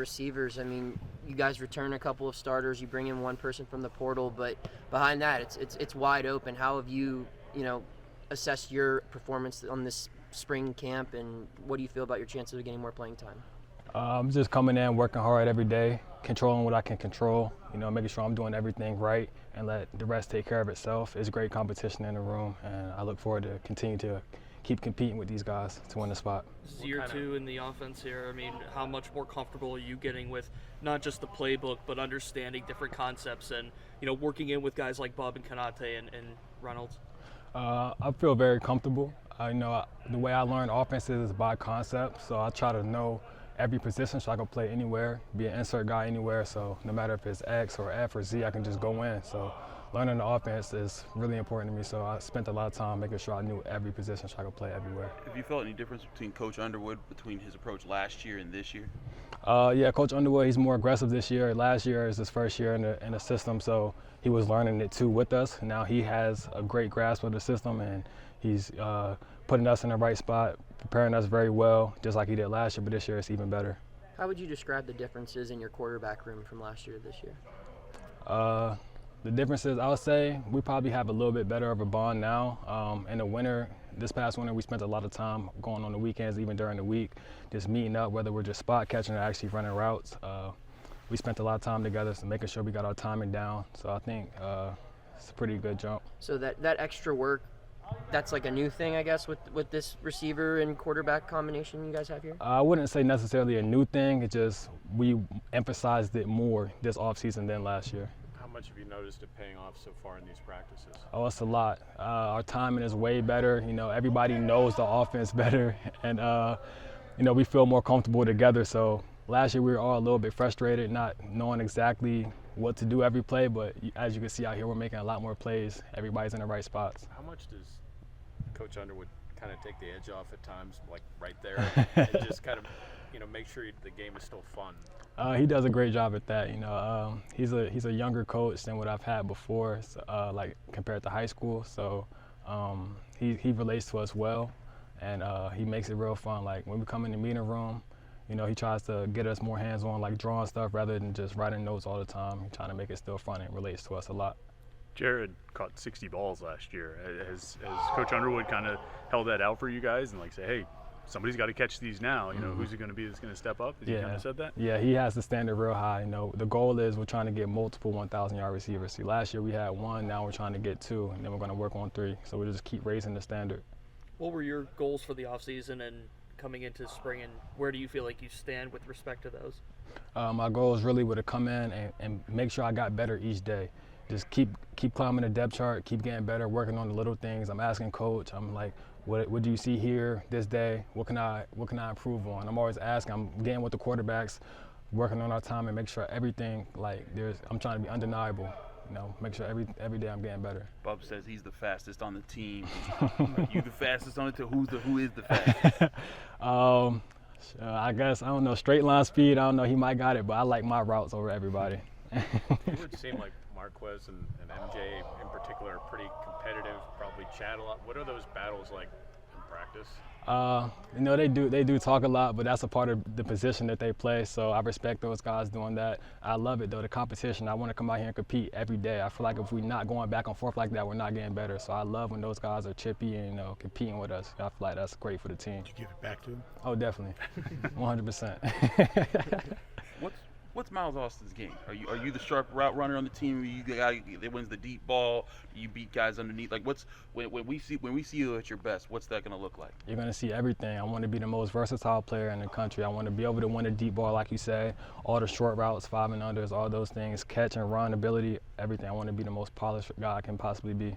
receivers, I mean, you guys return a couple of starters, you bring in one person from the portal, but behind that, it's wide open. How have you assessed your performance on this spring camp, and what do you feel about your chances of getting more playing time? I'm just coming in, working hard every day, controlling what I can control, making sure I'm doing everything right and let the rest take care of itself. It's great competition in the room, and I look forward to continue to keep competing with these guys to win the spot. This is year 2 in the offense here. I mean, how much more comfortable are you getting with not just the playbook, but understanding different concepts and, working in with guys like Bob and Kanate and Reynolds? I feel very comfortable. The way I learn offenses is by concept, so I try to know every position so I can play anywhere, be an insert guy anywhere, so no matter if it's X or F or Z, I can just go in. So learning the offense is really important to me, so I spent a lot of time making sure I knew every position so I could play everywhere. Have you felt any difference between Coach Underwood, between his approach last year and this year? Yeah, Coach Underwood, he's more aggressive this year. Last year is his first year in the system, so he was learning it too with us. Now he has a great grasp of the system, and he's putting us in the right spot, preparing us very well, just like he did last year, but this year it's even better. How would you describe the differences in your quarterback room from last year to this year? The differences, I would say, we probably have a little bit better of a bond now. In the winter, this past winter, we spent a lot of time going on the weekends, even during the week, just meeting up, whether we're just spot catching or actually running routes. We spent a lot of time together, so making sure we got our timing down. So I think it's a pretty good jump. So that extra work, that's like a new thing, I guess, with this receiver and quarterback combination you guys have here? I wouldn't say necessarily a new thing. It just we emphasized it more this offseason than last year. How much have you noticed it paying off so far in these practices? Oh, it's a lot. Our timing is way better. Everybody knows the offense better, and we feel more comfortable together. So last year we were all a little bit frustrated, not knowing exactly what to do every play, but as you can see out here, we're making a lot more plays. Everybody's in the right spots. How much does Coach Underwood kind of take the edge off at times, like right there, and just kind of, make sure the game is still fun? He does a great job at that. He's a younger coach than what I've had before, like compared to high school. So he relates to us well, and he makes it real fun. Like when we come in the meeting room, he tries to get us more hands-on, like drawing stuff rather than just writing notes all the time. He's trying to make it still fun and relates to us a lot. Jared caught 60 balls last year. Has Coach Underwood kind of held that out for you guys and say, hey, somebody's got to catch these now? Who's it going to be that's going to step up? Has he kind of said that? Yeah, he has the standard real high. The goal is we're trying to get multiple 1,000-yard receivers. See, last year we had 1, now we're trying to get 2, and then we're going to work on 3. So we just keep raising the standard. What were your goals for the offseason and coming into spring, and where do you feel like you stand with respect to those? My goal is really to come in and make sure I got better each day. Just keep climbing the depth chart, keep getting better, working on the little things. I'm asking coach, I'm like, what do you see here this day? What can I improve on? I'm always asking. I'm getting with the quarterbacks, working on our time and make sure everything, I'm trying to be undeniable. Make sure every day I'm getting better. Bub says he's the fastest on the team. Are you the fastest on the team? Who is the fastest? I guess, I don't know, straight line speed, I don't know, he might got it, but I like my routes over everybody. It would seem like Marquez and MJ in particular are pretty competitive, probably chat a lot. What are those battles like in practice? They do talk a lot, but that's a part of the position that they play, so I respect those guys doing that. I love it though, the competition. I want to come out here and compete every day. I feel like if we're not going back and forth like that, we're not getting better. So I love when those guys are chippy and competing with us. I feel like that's great for the team. Did you give it back to him? Oh, definitely, 100%. What's Myles Alston's game? Are you the sharp route runner on the team? You the guy that wins the deep ball? You beat guys underneath? Like when we see you at your best, what's that going to look like? You're going to see everything. I want to be the most versatile player in the country. I want to be able to win a deep ball, like you say, all the short routes, 5 and unders, all those things, catch and run ability, everything. I want to be the most polished guy I can possibly be.